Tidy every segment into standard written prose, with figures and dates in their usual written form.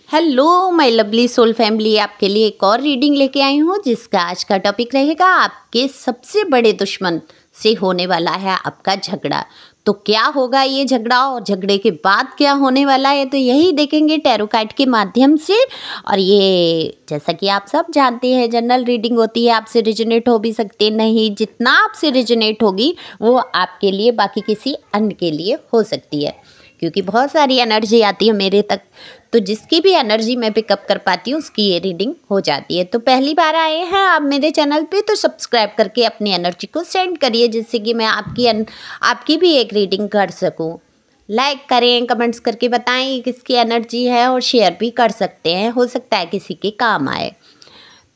Hello my lovely soul family, आपके लिए एक और रीडिंग लेके आई हूँ जिसका आज का टॉपिक रहेगा आपके सबसे बड़े दुश्मन से होने वाला है आपका झगड़ा। तो क्या होगा ये झगड़ा और झगड़े के बाद क्या होने वाला है, तो यही देखेंगे टैरो कार्ड के माध्यम से। और ये जैसा कि आप सब जानते हैं जनरल रीडिंग होती है, आपसे रिजोनेट हो भी सकते नहीं, जितना आपसे रिजोनेट होगी वो आपके लिए, बाकी किसी अन्य के लिए हो सकती है, क्योंकि बहुत सारी एनर्जी आती है मेरे तक, तो जिसकी भी एनर्जी मैं पिकअप कर पाती हूँ उसकी ये रीडिंग हो जाती है। तो पहली बार आए हैं आप मेरे चैनल पे तो सब्सक्राइब करके अपनी एनर्जी को सेंड करिए, जिससे कि मैं आपकी भी एक रीडिंग कर सकूँ। लाइक करें, कमेंट्स करके बताएं किसकी एनर्जी है, और शेयर भी कर सकते हैं, हो सकता है किसी के काम आए।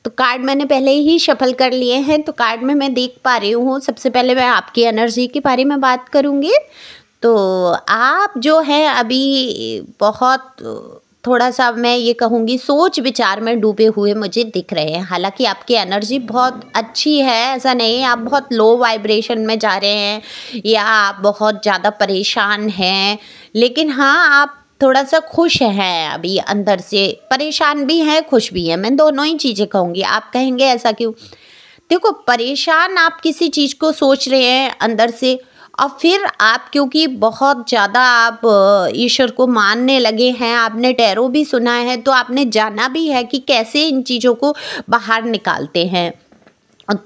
तो कार्ड मैंने पहले ही शफल कर लिए हैं, तो कार्ड में मैं देख पा रही हूँ। सबसे पहले मैं आपकी एनर्जी के बारे में बात करूँगी। तो आप जो है अभी बहुत थोड़ा सा मैं ये कहूँगी सोच विचार में डूबे हुए मुझे दिख रहे हैं। हालांकि आपकी एनर्जी बहुत अच्छी है, ऐसा नहीं है आप बहुत लो वाइब्रेशन में जा रहे हैं या आप बहुत ज़्यादा परेशान हैं, लेकिन हाँ आप थोड़ा सा खुश हैं अभी, अंदर से परेशान भी हैं खुश भी हैं, मैं दोनों ही चीज़ें कहूँगी। आप कहेंगे ऐसा क्यों? देखो, परेशान आप किसी चीज़ को सोच रहे हैं अंदर से, और फिर आप क्योंकि बहुत ज़्यादा आप ईश्वर को मानने लगे हैं, आपने टैरो भी सुना है, तो आपने जाना भी है कि कैसे इन चीज़ों को बाहर निकालते हैं।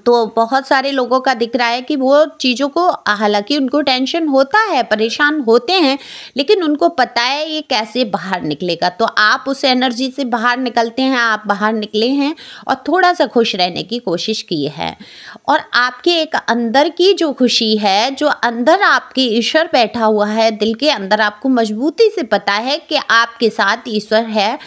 तो बहुत सारे लोगों का दिख रहा है कि वो चीज़ों को, हालांकि उनको टेंशन होता है, परेशान होते हैं, लेकिन उनको पता है ये कैसे बाहर निकलेगा। तो आप उस एनर्जी से बाहर निकलते हैं, आप बाहर निकले हैं और थोड़ा सा खुश रहने की कोशिश की है। और आपके एक अंदर की जो खुशी है, जो अंदर आपके ईश्वर बैठा हुआ है दिल के अंदर, आपको मजबूती से पता है कि आपके साथ ईश्वर है,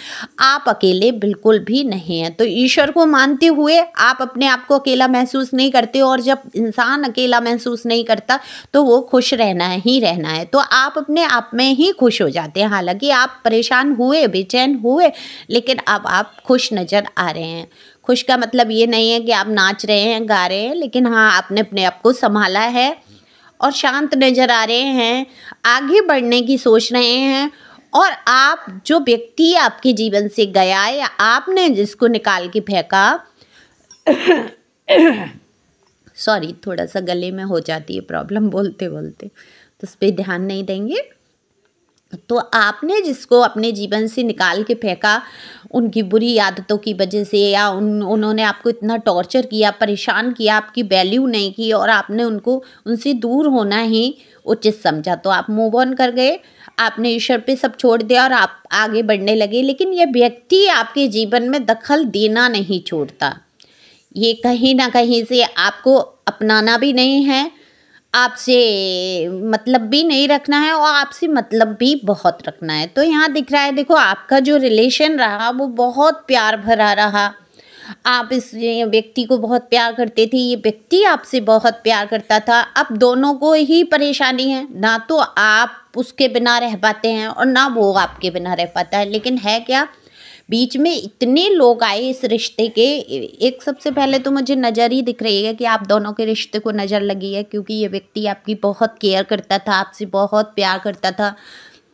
आप अकेले बिल्कुल भी नहीं हैं। तो ईश्वर को मानते हुए आप अपने आप को अकेला महसूस नहीं करते, और जब इंसान अकेला महसूस नहीं करता तो वो खुश रहना ही रहना है, तो आप अपने आप में ही खुश हो जाते हैं। हालांकि आप परेशान हुए, बेचैन हुए, लेकिन अब आप खुश नज़र आ रहे हैं। खुश का मतलब ये नहीं है कि आप नाच रहे हैं, गा रहे हैं, लेकिन हाँ आपने अपने आप को संभाला है और शांत नज़र आ रहे हैं, आगे बढ़ने की सोच रहे हैं। और आप जो व्यक्ति आपके जीवन से गया या आपने जिसको निकाल के फेंका सॉरी, थोड़ा सा गले में हो जाती है प्रॉब्लम बोलते बोलते, तो उस पर ध्यान नहीं देंगे। तो आपने जिसको अपने जीवन से निकाल के फेंका, उनकी बुरी आदतों की वजह से, या उन्होंने आपको इतना टॉर्चर किया, परेशान किया, आपकी वैल्यू नहीं की, और आपने उनसे दूर होना ही उचित समझा, तो आप मूव ऑन कर गए, आपने ईश्वर पे सब छोड़ दिया और आप आगे बढ़ने लगे। लेकिन ये व्यक्ति आपके जीवन में दखल देना नहीं छोड़ता, ये कहीं ना कहीं से आपको अपनाना भी नहीं है, आपसे मतलब भी नहीं रखना है, और आपसे मतलब भी बहुत रखना है। तो यहाँ दिख रहा है, देखो आपका जो रिलेशन रहा वो बहुत प्यार भरा रहा, आप इस व्यक्ति को बहुत प्यार करते थे, ये व्यक्ति आपसे बहुत प्यार करता था। अब दोनों को ही परेशानी है, ना तो आप उसके बिना रह पाते हैं और ना वो आपके बिना रह पाता है। लेकिन है क्या, बीच में इतने लोग आए इस रिश्ते के। एक सबसे पहले तो मुझे नज़र ही दिख रही है कि आप दोनों के रिश्ते को नज़र लगी है, क्योंकि ये व्यक्ति आपकी बहुत केयर करता था, आपसे बहुत प्यार करता था।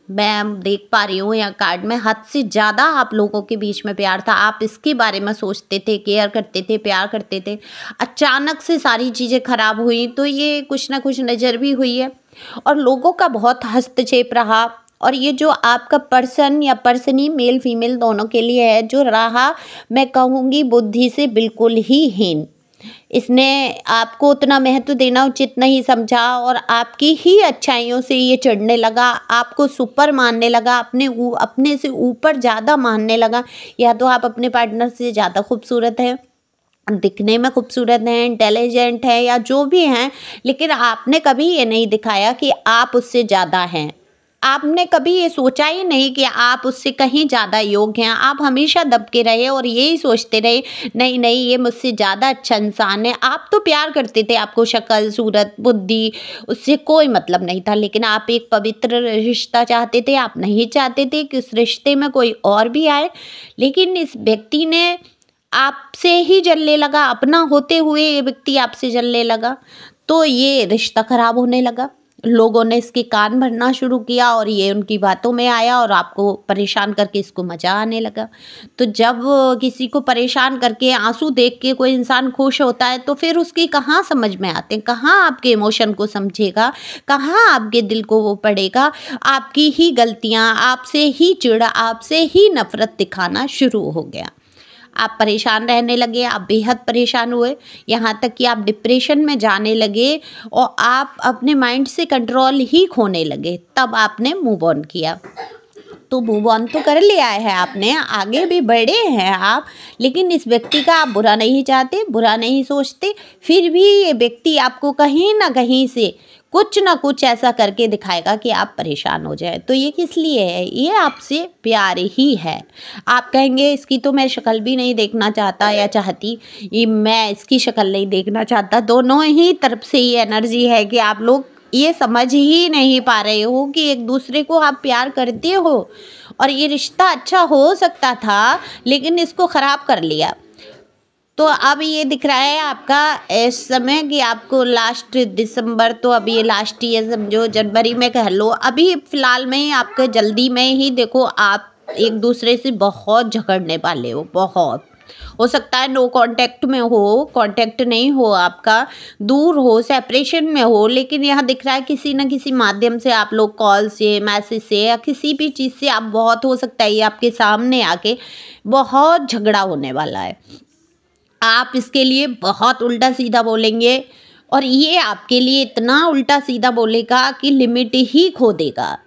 मैं देख पा रही हूँ यहाँ कार्ड में हद से ज़्यादा आप लोगों के बीच में प्यार था, आप इसके बारे में सोचते थे, केयर करते थे, प्यार करते थे। अचानक से सारी चीज़ें खराब हुई, तो ये कुछ ना कुछ नज़र भी हुई है, और लोगों का बहुत हस्तक्षेप रहा। और ये जो आपका पर्सन या पर्सनी, मेल फीमेल दोनों के लिए है, जो रहा मैं कहूँगी बुद्धि से बिल्कुल ही हीन, इसने आपको उतना महत्व देना उचित नहीं समझा, और आपकी ही अच्छाइयों से ये चढ़ने लगा, आपको सुपर मानने लगा, अपने से ऊपर ज़्यादा मानने लगा। या तो आप अपने पार्टनर से ज़्यादा खूबसूरत हैं, दिखने में खूबसूरत हैं, इंटेलिजेंट हैं, या जो भी हैं, लेकिन आपने कभी ये नहीं दिखाया कि आप उससे ज़्यादा हैं। आपने कभी ये सोचा ही नहीं कि आप उससे कहीं ज़्यादा योग्य हैं। आप हमेशा दबके रहे और यही सोचते रहे, नहीं नहीं ये मुझसे ज़्यादा अच्छा इंसान है। आप तो प्यार करते थे, आपको शक्ल, सूरत, बुद्धि, उससे कोई मतलब नहीं था, लेकिन आप एक पवित्र रिश्ता चाहते थे। आप नहीं चाहते थे कि उस रिश्ते में कोई और भी आए, लेकिन इस व्यक्ति ने आपसे ही जलने लगा, अपना होते हुए ये व्यक्ति आपसे जलने लगा, तो ये रिश्ता खराब होने लगा। लोगों ने इसके कान भरना शुरू किया और ये उनकी बातों में आया और आपको परेशान करके इसको मज़ा आने लगा। तो जब किसी को परेशान करके आंसू देख के कोई इंसान खुश होता है तो फिर उसकी कहाँ समझ में आते हैं, कहाँ आपके इमोशन को समझेगा, कहाँ आपके दिल को वो पड़ेगा। आपकी ही गलतियाँ, आपसे ही चिढ़, आपसे ही नफ़रत दिखाना शुरू हो गया। आप परेशान रहने लगे, आप बेहद परेशान हुए, यहाँ तक कि आप डिप्रेशन में जाने लगे और आप अपने माइंड से कंट्रोल ही खोने लगे। तब आपने मूव ऑन किया। तो मूव ऑन तो कर लिया है आपने, आगे भी बढ़े हैं आप, लेकिन इस व्यक्ति का आप बुरा नहीं चाहते, बुरा नहीं सोचते, फिर भी ये व्यक्ति आपको कहीं ना कहीं से कुछ ना कुछ ऐसा करके दिखाएगा कि आप परेशान हो जाए। तो ये किस लिए है? ये आपसे प्यार ही है। आप कहेंगे इसकी तो मैं शक्ल भी नहीं देखना चाहता या चाहती, ये मैं इसकी शक्ल नहीं देखना चाहता। दोनों ही तरफ से ये एनर्जी है कि आप लोग ये समझ ही नहीं पा रहे हो कि एक दूसरे को आप प्यार करते हो और ये रिश्ता अच्छा हो सकता था, लेकिन इसको ख़राब कर लिया। तो अब ये दिख रहा है आपका इस समय कि आपको लास्ट दिसंबर, तो अब ये लास्ट ही है समझो, जनवरी में कह लो, अभी फ़िलहाल में ही आपके जल्दी में ही देखो आप एक दूसरे से बहुत झगड़ने वाले हो। बहुत हो सकता है नो कांटेक्ट में हो, कांटेक्ट नहीं हो, आपका दूर हो, सेपरेशन में हो, लेकिन यहाँ दिख रहा है किसी न किसी माध्यम से आप लोग कॉल से, मैसेज से या किसी भी चीज़ से आप बहुत, हो सकता है ये आपके सामने आके बहुत झगड़ा होने वाला है। आप इसके लिए बहुत उल्टा सीधा बोलेंगे और ये आपके लिए इतना उल्टा सीधा बोलेगा कि लिमिट ही खो देगा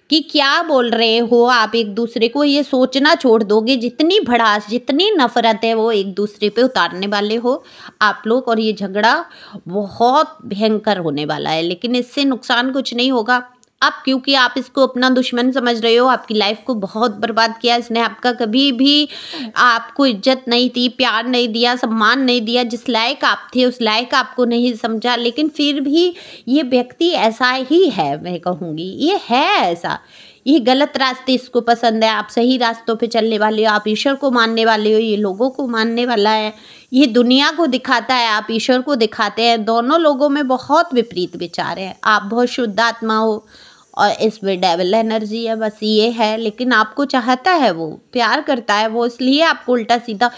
कि क्या बोल रहे हो आप एक दूसरे को, ये सोचना छोड़ दोगे। जितनी भड़ास, जितनी नफरत है वो एक दूसरे पे उतारने वाले हो आप लोग, और ये झगड़ा बहुत भयंकर होने वाला है। लेकिन इससे नुकसान कुछ नहीं होगा अब, क्योंकि आप इसको अपना दुश्मन समझ रहे हो। आपकी लाइफ को बहुत बर्बाद किया इसने, आपका कभी भी आपको इज्जत नहीं दी, प्यार नहीं दिया, सम्मान नहीं दिया, जिस लायक आप थे उस लायक आपको नहीं समझा। लेकिन फिर भी ये व्यक्ति ऐसा ही है, मैं कहूँगी ये है ऐसा। ये गलत रास्ते इसको पसंद है, आप सही रास्तों पे चलने वाले हो, आप ईश्वर को मानने वाले हो, ये लोगों को मानने वाला है, ये दुनिया को दिखाता है, आप ईश्वर को दिखाते हैं। दोनों लोगों में बहुत विपरीत विचार हैं। आप बहुत शुद्ध आत्मा हो और इसमें डेविल एनर्जी है, बस ये है। लेकिन आपको चाहता है, वो प्यार करता है, वो इसलिए आपको उल्टा सीधा,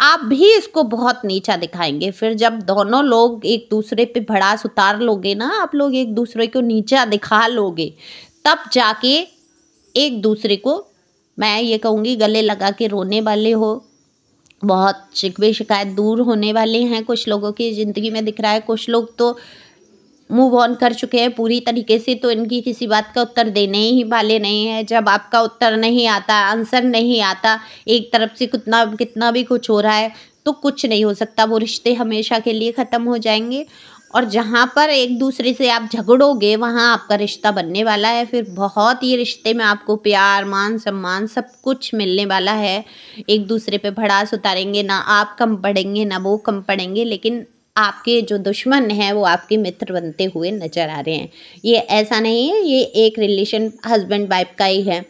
आप भी इसको बहुत नीचा दिखाएंगे। फिर जब दोनों लोग एक दूसरे पे भड़ास उतार लोगे ना, आप लोग एक दूसरे को नीचा दिखा लोगे, तब जाके एक दूसरे को, मैं ये कहूँगी, गले लगा के रोने वाले हो। बहुत शिकवे शिकायत दूर होने वाले हैं कुछ लोगों की ज़िंदगी में दिख रहा है। कुछ लोग तो मूव ऑन कर चुके हैं पूरी तरीके से, तो इनकी किसी बात का उत्तर देने ही वाले नहीं है। जब आपका उत्तर नहीं आता, आंसर नहीं आता, एक तरफ से कितना भी कुछ हो रहा है, तो कुछ नहीं हो सकता। वो रिश्ते हमेशा के लिए ख़त्म हो जाएंगे। और जहाँ पर एक दूसरे से आप झगड़ोगे, वहाँ आपका रिश्ता बनने वाला है। फिर बहुत ये रिश्ते में आपको प्यार, मान सम्मान सब कुछ मिलने वाला है। एक दूसरे पे भड़ास उतारेंगे, ना आप कम पड़ेंगे ना वो कम पड़ेंगे। लेकिन आपके जो दुश्मन हैं वो आपके मित्र बनते हुए नज़र आ रहे हैं। ये ऐसा नहीं है, ये एक रिलेशन हस्बैंड वाइफ का ही है।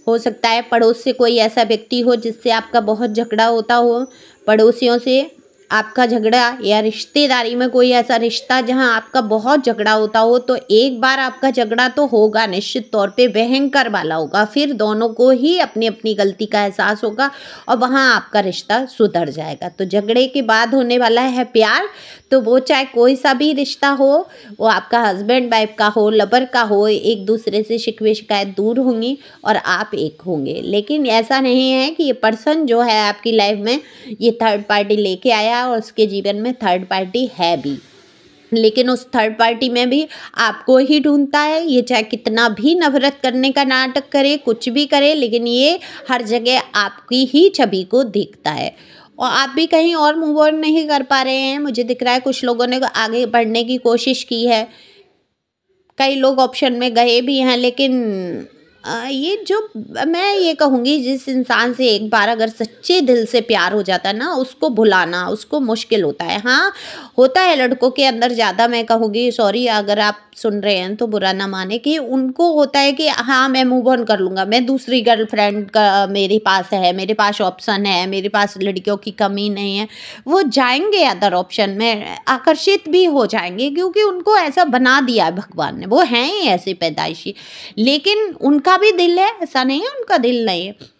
हो सकता है पड़ोस से कोई ऐसा व्यक्ति हो जिससे आपका बहुत झगड़ा होता हो, पड़ोसियों से आपका झगड़ा, या रिश्तेदारी में कोई ऐसा रिश्ता जहां आपका बहुत झगड़ा होता हो, तो एक बार आपका झगड़ा तो होगा, निश्चित तौर पे भयंकर वाला होगा। फिर दोनों को ही अपनी अपनी गलती का एहसास होगा और वहां आपका रिश्ता सुधर जाएगा। तो झगड़े के बाद होने वाला है प्यार। तो वो चाहे कोई सा भी रिश्ता हो, वो आपका हस्बैंड वाइफ का हो, लवर का हो, एक दूसरे से शिकवे शिकायत दूर होंगी और आप एक होंगे। लेकिन ऐसा नहीं है कि ये पर्सन जो है आपकी लाइफ में ये थर्ड पार्टी लेके आया और उसके जीवन में थर्ड पार्टी है भी, लेकिन उस थर्ड पार्टी में भी आपको ही ढूंढता है। ये चाहे कितना भी नफरत करने का नाटक करे, कुछ भी करे, लेकिन ये हर जगह आपकी ही छवि को देखता है। और आप भी कहीं और मूव ऑन नहीं कर पा रहे हैं। मुझे दिख रहा है कुछ लोगों ने आगे बढ़ने की कोशिश की है, कई लोग ऑप्शन में गए भी हैं, लेकिन ये जो मैं ये कहूँगी, जिस इंसान से एक बार अगर सच्चे दिल से प्यार हो जाता है ना, उसको भुलाना उसको मुश्किल होता है। हाँ, होता है लड़कों के अंदर ज़्यादा, मैं कहूँगी, सॉरी अगर आप सुन रहे हैं तो बुरा ना माने, कि उनको होता है कि हाँ मैं मूव ऑन कर लूँगा, मैं दूसरी गर्लफ्रेंड का मेरे पास है, मेरे पास ऑप्शन है, मेरे पास लड़कियों की कमी नहीं है। वो जाएंगे अदर ऑप्शन में, आकर्षित भी हो जाएंगे, क्योंकि उनको ऐसा बना दिया है भगवान ने, वो हैं ही ऐसे पैदाइशी। लेकिन उनका भी दिल है, ऐसा नहीं है उनका दिल नहीं है,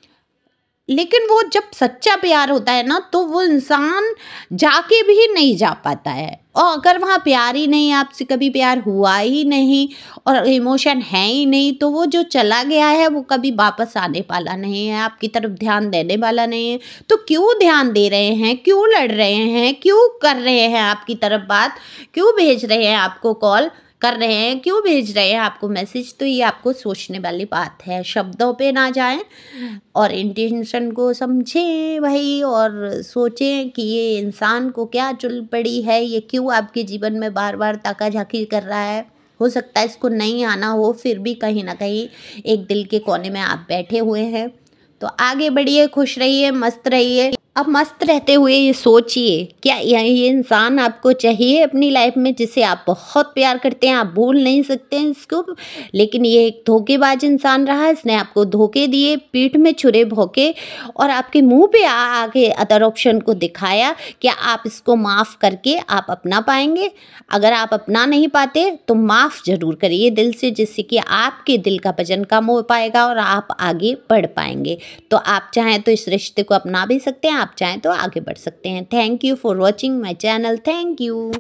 लेकिन वो जब सच्चा प्यार होता है ना तो वो इंसान जाके भी नहीं जा पाता है। और अगर वहाँ प्यार ही नहीं, आपसे कभी प्यार हुआ ही नहीं और इमोशन है ही नहीं, तो वो जो चला गया है वो कभी वापस आने वाला नहीं है, आपकी तरफ ध्यान देने वाला नहीं है। तो क्यों ध्यान दे रहे हैं, क्यों लड़ रहे हैं, क्यों कर रहे हैं आपकी तरफ बात, क्यों भेज रहे हैं आपको कॉल कर रहे हैं, क्यों भेज रहे हैं आपको मैसेज, तो ये आपको सोचने वाली बात है। शब्दों पे ना जाएं और इंटेंशन को समझें भाई, और सोचें कि ये इंसान को क्या चुल पड़ी है, ये क्यों आपके जीवन में बार बार ताका झाकी कर रहा है। हो सकता है इसको नहीं आना हो, फिर भी कहीं ना कहीं एक दिल के कोने में आप बैठे हुए हैं। तो आगे बढ़िए, खुश रहिए, मस्त रहिए। अब मस्त रहते हुए ये सोचिए, क्या ये इंसान आपको चाहिए अपनी लाइफ में, जिसे आप बहुत प्यार करते हैं, आप भूल नहीं सकते हैं इसको, लेकिन ये एक धोखेबाज इंसान रहा, इसने आपको धोखे दिए, पीठ में छुरे भोंके और आपके मुंह पे आके अदर ऑप्शन को दिखाया। क्या आप इसको माफ़ करके आप अपना पाएंगे? अगर आप अपना नहीं पाते तो माफ़ ज़रूर करिए दिल से, जिससे कि आपके दिल का वजन कम हो पाएगा और आप आगे बढ़ पाएंगे। तो आप चाहें तो इस रिश्ते को अपना भी सकते हैं, आप चाहें तो आगे बढ़ सकते हैं। Thank you for watching my channel. Thank you.